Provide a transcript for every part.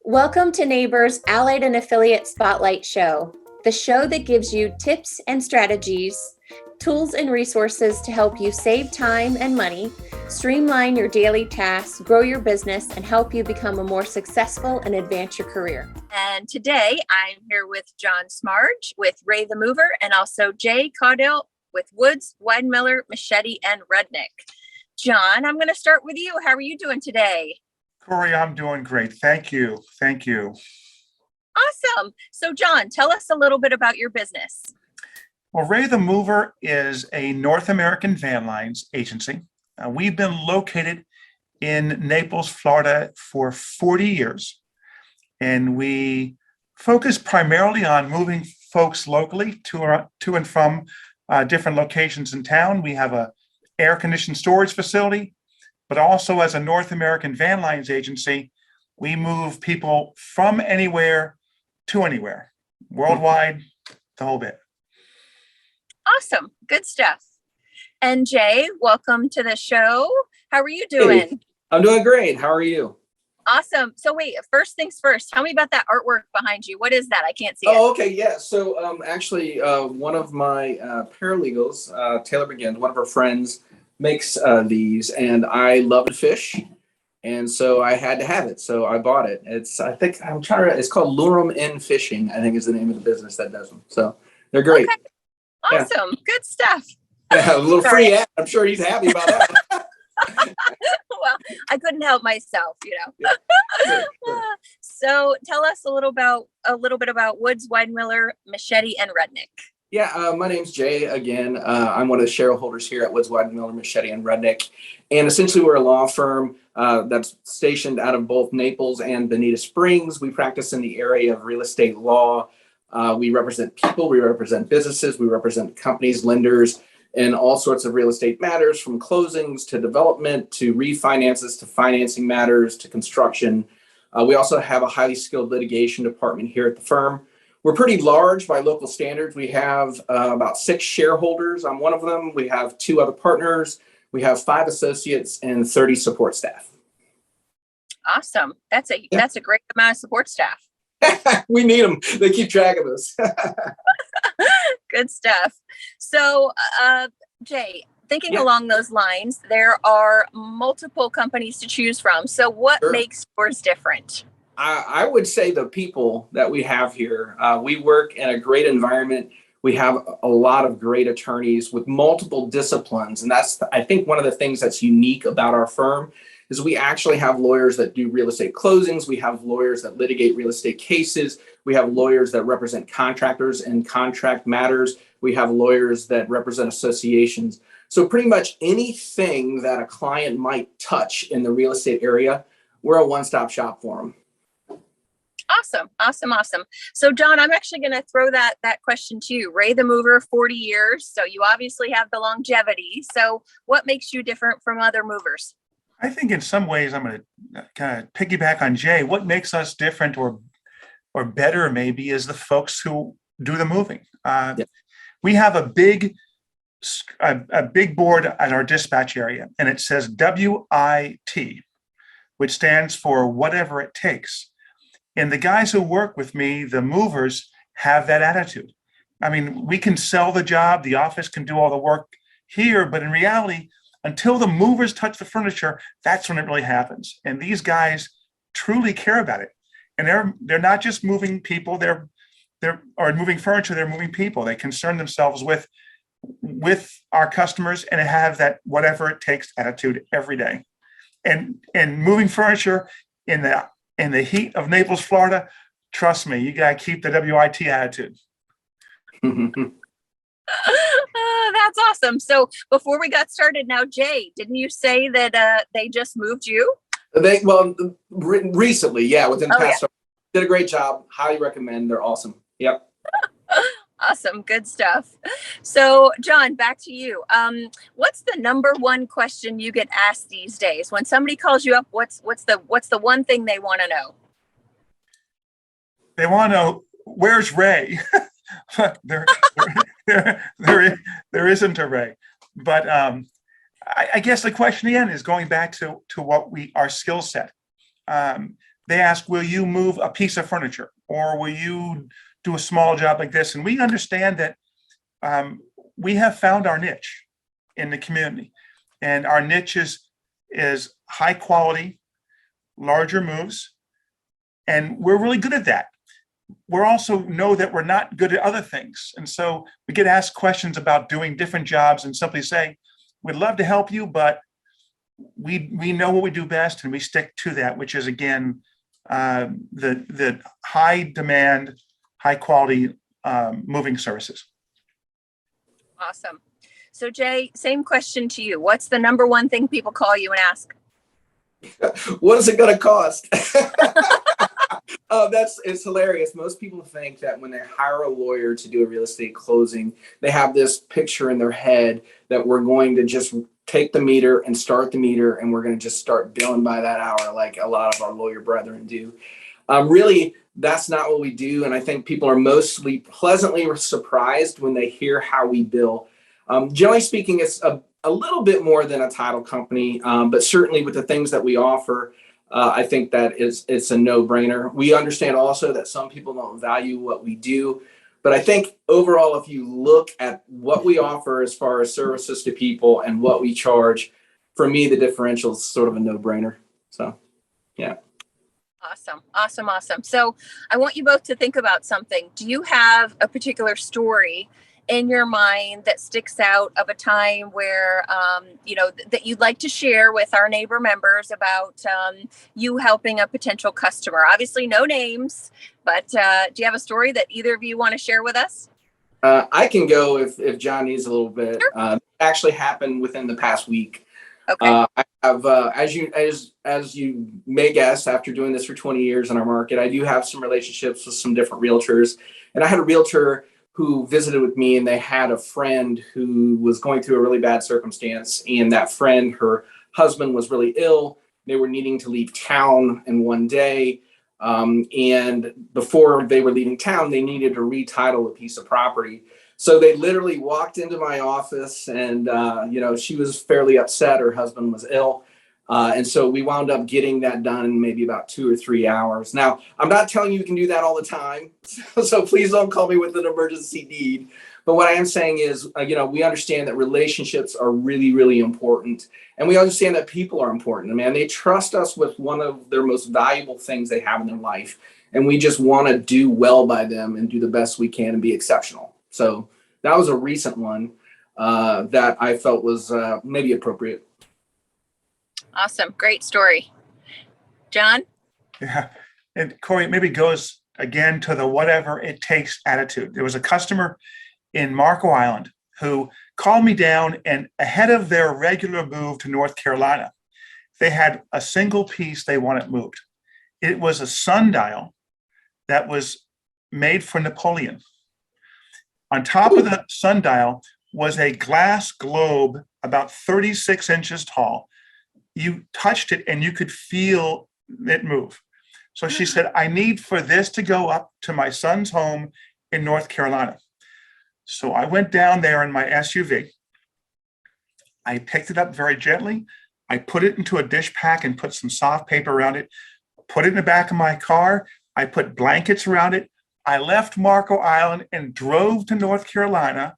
Welcome to NABOR's Allied and Affiliate Spotlight Show, the show that gives you tips and strategies, tools and resources to help you save time and money, streamline your daily tasks, grow your business, and help you become a more successful and advance your career. And today I'm here with John Smarge, with Ray the Mover, and also Jay Caudill with Woods, Weidenmiller, Michetti, and Rudnick. John, I'm going to start with you. How are you doing today? Corey, I'm doing great. Thank you. Thank you. Awesome. So, John, tell us a little bit about your business. Well, Ray the Mover is a North American van lines agency. We've been located in Naples, Florida for 40 years, and we focus primarily on moving folks locally to and from different locations in town. We have a air-conditioned storage facility, but also as a North American van lines agency, we move people from anywhere to anywhere, worldwide, the whole bit. Awesome. Good stuff. And Jay, welcome to the show. How are you doing? Hey, I'm doing great. How are you? Awesome. So wait, first things first, tell me about that artwork behind you. What is that? I can't see Oh, it. okay. Yeah. So actually, one of my paralegals, Taylor McGinn, one of our friends, makes these, and I love to fish, and so I had to have it. So I bought it. It's it's called Lurum in Fishing, I think is the name of the business that does them. So they're great. Okay. Awesome. Yeah. Good stuff. Yeah, a little free ad. I'm sure he's happy about that. Well, I couldn't help myself, Yeah, sure. So tell us a little bit about Woods, Weidenmiller, Michetti, and Rudnick. Yeah, my name's Jay again. I'm one of the shareholders here at Woods, Weidenmiller, Michetti, and Rudnick. And essentially, we're a law firm that's stationed out of both Naples and Bonita Springs. We practice in the area of real estate law. We represent people, we represent businesses, we represent companies, lenders, and all sorts of real estate matters, from closings to development to refinances to financing matters to construction. We also have a highly skilled litigation department here at the firm. We're pretty large by local standards. We have about 6 shareholders. I'm one of them. We have 2 other partners. We have 5 associates and 30 support staff. Awesome. That's a great amount of support staff. We need them. They keep track of us. Good stuff. So, Jay, thinking Yeah. along those lines, there are multiple companies to choose from. So what Sure. makes yours different? I would say the people that we have here, we work in a great environment. We have a lot of great attorneys with multiple disciplines. And that's, I think, one of the things that's unique about our firm is we actually have lawyers that do real estate closings. We have lawyers that litigate real estate cases. We have lawyers that represent contractors in contract matters. We have lawyers that represent associations. So pretty much anything that a client might touch in the real estate area, we're a one-stop shop for them. Awesome. So, John, I'm actually going to throw that question to you. Ray the Mover, 40 years. So you obviously have the longevity. So what makes you different from other movers? I think in some ways I'm going to kind of piggyback on Jay. What makes us different or better maybe is the folks who do the moving. Yeah. We have a big board at our dispatch area, and it says WIT, which stands for whatever it takes. And the guys who work with me, the movers, have that attitude. I mean, we can sell the job, the office can do all the work here, but in reality, until the movers touch the furniture, that's when it really happens. And these guys truly care about it. And they're not just moving people, they're moving furniture, they're moving people. They concern themselves with our customers and have that whatever it takes attitude every day. And moving furniture in the heat of Naples, Florida, trust me, you got to keep the WIT attitude. That's awesome. So before we got started now, Jay, didn't you say that they just moved you? Recently, yeah, within the past. Yeah. Did a great job. Highly recommend. They're awesome. Yep. Awesome. Good stuff. So, John, back to you. What's the number one question you get asked these days? When somebody calls you up, what's the one thing they want to know? They want to know, where's Ray? there isn't a Ray. But I guess the question again is going back to what our skill set. they ask, will you move a piece of furniture, or will you do a small job like this? And we understand that we have found our niche in the community, and our niche is high quality, larger moves, and we're really good at that. We're also know that we're not good at other things, and so we get asked questions about doing different jobs, and simply say, we'd love to help you, but we know what we do best, and we stick to that, which is, again, the high demand, high quality moving services. Awesome. So Jay, same question to you. What's the number one thing people call you and ask? What is it going to cost? It's hilarious. Most people think that when they hire a lawyer to do a real estate closing, they have this picture in their head that we're going to just take the meter and start the meter, and we're going to just start billing by that hour like a lot of our lawyer brethren do. Really, that's not what we do. And I think people are mostly pleasantly surprised when they hear how we bill. Generally speaking, it's a little bit more than a title company, but certainly with the things that we offer, I think that it's a no-brainer. We understand also that some people don't value what we do, but I think overall, if you look at what we offer as far as services to people and what we charge, for me, the differential is sort of a no-brainer. So, yeah. Awesome. So I want you both to think about something. Do you have a particular story in your mind that sticks out of a time where, that you'd like to share with our NABOR members about you helping a potential customer? Obviously, no names, but do you have a story that either of you want to share with us? I can go if John needs a little bit. Sure. Actually happened within the past week. Okay. I have, as you may guess, after doing this for 20 years in our market, I do have some relationships with some different realtors. And I had a realtor who visited with me, and they had a friend who was going through a really bad circumstance. And that friend, her husband was really ill. They were needing to leave town in one day. And before they were leaving town, they needed to retitle a piece of property. So they literally walked into my office, and, she was fairly upset. Her husband was ill. And so we wound up getting that done in maybe about 2 or 3 hours. Now, I'm not telling you can do that all the time. So please don't call me with an emergency need. But what I am saying is, we understand that relationships are really, really important. And we understand that people are important. Man, they trust us with one of their most valuable things they have in their life. And we just want to do well by them and do the best we can and be exceptional. So that was a recent one that I felt was maybe appropriate. Awesome. Great story. John? Yeah. And Corey, it maybe goes again to the whatever it takes attitude. There was a customer in Marco Island who called me down, and ahead of their regular move to North Carolina, they had a single piece they wanted moved. It was a sundial that was made for Napoleon. On top of the sundial was a glass globe about 36 inches tall. You touched it and you could feel it move. So she said, I need for this to go up to my son's home in North Carolina. So I went down there in my SUV. I picked it up very gently. I put it into a dish pack and put some soft paper around it, put it in the back of my car. I put blankets around it. I left Marco Island and drove to North Carolina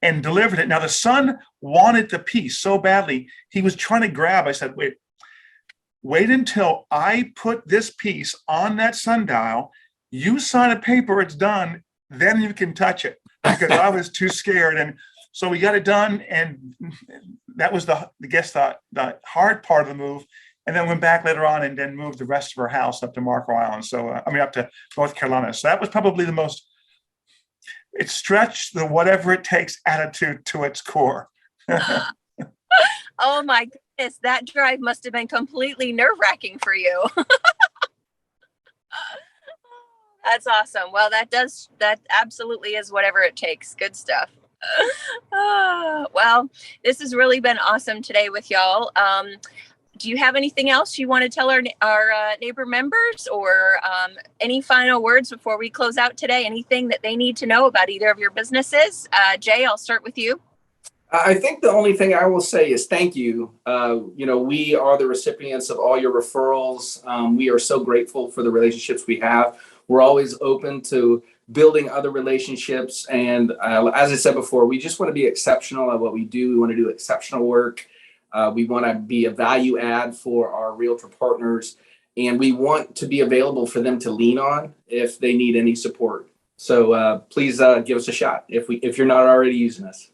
and delivered it. Now, the son wanted the piece so badly, he was trying to grab. I said, wait until I put this piece on that sundial. You sign a paper, it's done, then you can touch it. Because I was too scared. And so we got it done. And that was the hard part of the move. And then went back later on and then moved the rest of our house up to Marco Island. So, up to North Carolina. So that was probably the most, it stretched the whatever it takes attitude to its core. Oh my goodness, that drive must have been completely nerve-wracking for you. That's awesome. Well, that absolutely is whatever it takes. Good stuff. Well, this has really been awesome today with y'all. Do you have anything else you want to tell our NABOR members, or any final words before we close out today? Anything that they need to know about either of your businesses? Jay, I'll start with you. I think the only thing I will say is thank you. We are the recipients of all your referrals. We are so grateful for the relationships we have. We're always open to building other relationships. And as I said before, we just want to be exceptional at what we do. We want to do exceptional work. We want to be a value add for our realtor partners. And we want to be available for them to lean on if they need any support. So please give us a shot if you're not already using us.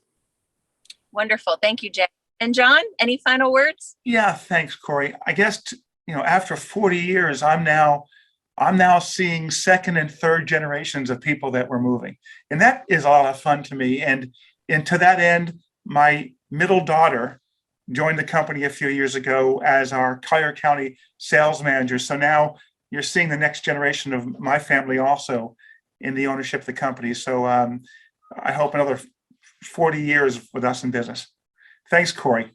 Wonderful. Thank you, Jay. And John, any final words? Yeah, thanks, Corey. I guess, after 40 years, I'm now seeing second and third generations of people that were moving. And that is a lot of fun to me. And to that end, my middle daughter joined the company a few years ago as our Collier County sales manager. So now you're seeing the next generation of my family also in the ownership of the company. So I hope another 40 years with us in business. Thanks, Corey.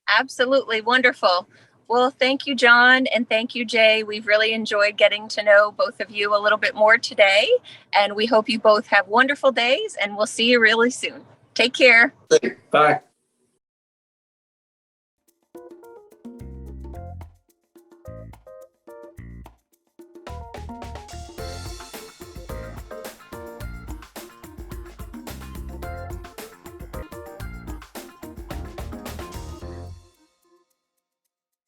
Absolutely. Wonderful. Well, thank you, John, and thank you, Jay. We've really enjoyed getting to know both of you a little bit more today, and we hope you both have wonderful days, and we'll see you really soon. Take care. Bye.